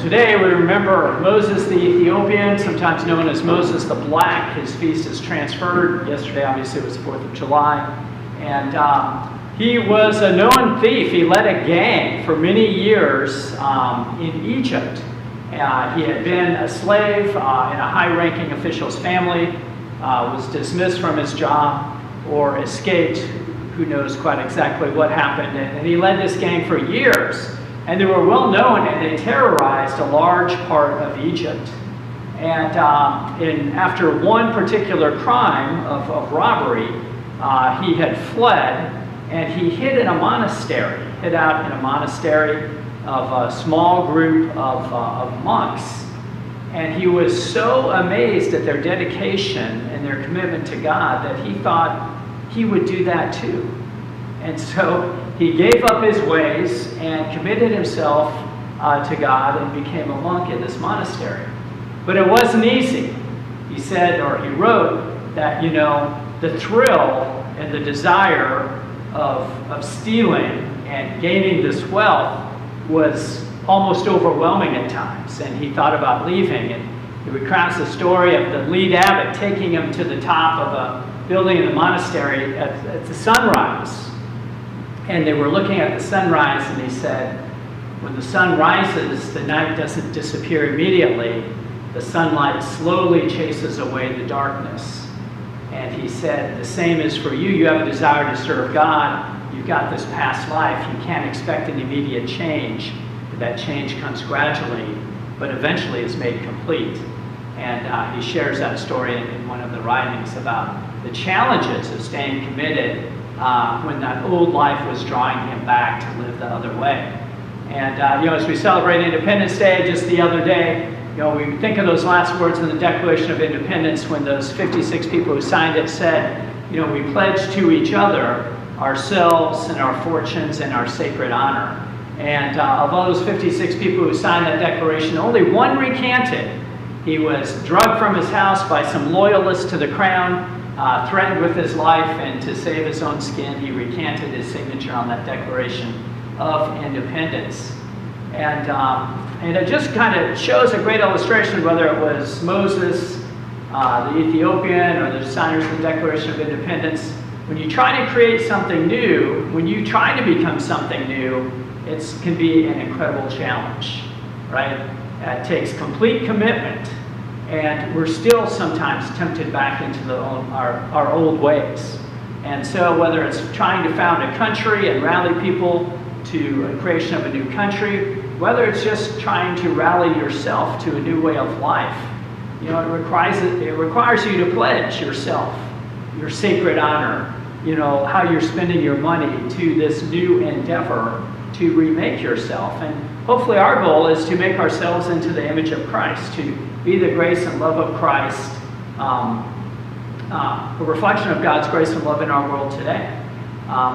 Today we remember Moses the Ethiopian, sometimes known as Moses the Black. His feast is transferred. Yesterday, obviously, was the 4th of July. And he was a known thief. He led a gang for many years in Egypt. He had been a slave in a high-ranking official's family, was dismissed from his job or escaped. Who knows quite exactly what happened. And he led this gang for years. And they were well known, and they terrorized a large part of Egypt. And after one particular crime of robbery, he had fled, and he hid in a monastery, hid out in a monastery of a small group of monks. And he was so amazed at their dedication and their commitment to God that he thought he would do that too. And so he gave up his ways and committed himself to God and became a monk in this monastery. But it wasn't easy. He said, or he wrote, that, the thrill and the desire of stealing and gaining this wealth was almost overwhelming at times. And he thought about leaving. And he recounts the story of the lead abbot taking him to the top of a building in the monastery at the sunrise. And they were looking at the sunrise, and he said, when the sun rises, the night doesn't disappear immediately. The sunlight slowly chases away the darkness. And he said, the same is for you. You have a desire to serve God. You've got this past life. You can't expect an immediate change. That change comes gradually, but eventually is made complete. And he shares that story in one of the writings about the challenges of staying committed when that old life was drawing him back to live the other way. And as we celebrate Independence Day just the other day, we think of those last words in the Declaration of Independence when those 56 people who signed it said, we pledge to each other ourselves and our fortunes and our sacred honor. And of all those 56 people who signed that declaration, only one recanted. He was drugged from his house by some loyalists to the crown, threatened with his life, and to save his own skin, he recanted his signature on that Declaration of Independence. And it just kind of shows a great illustration, whether it was Moses, the Ethiopian, or the signers of the Declaration of Independence. When you try to create something new, when you try to become something new, it can be an incredible challenge, right? It takes complete commitment. And we're still sometimes tempted back into our old ways. And so whether it's trying to found a country and rally people to a creation of a new country, whether it's just trying to rally yourself to a new way of life, it requires you to pledge yourself, your sacred honor, how you're spending your money to this new endeavor to remake yourself. And hopefully our goal is to make ourselves into the image of Christ, to be the grace and love of Christ, a reflection of God's grace and love in our world today.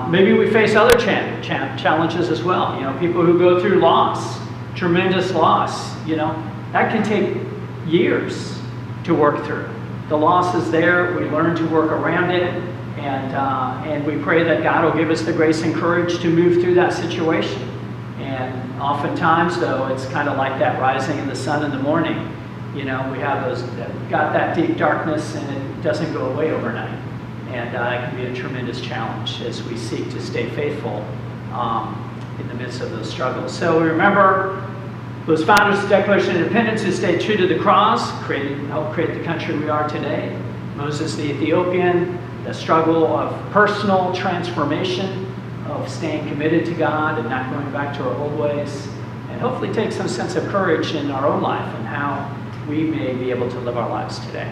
Maybe we face other challenges as well. People who go through loss, tremendous loss. That can take years to work through. The loss is there. We learn to work around it, and we pray that God will give us the grace and courage to move through that situation. And oftentimes, though, it's kind of like that rising in the sun in the morning. We got that deep darkness, and it doesn't go away overnight. And it can be a tremendous challenge as we seek to stay faithful in the midst of those struggles. So we remember those founders of the Declaration of Independence who stayed true to the cross, helped create the country we are today. Moses the Ethiopian, the struggle of personal transformation, of staying committed to God and not going back to our old ways, and hopefully take some sense of courage in our own life and how we may be able to live our lives today.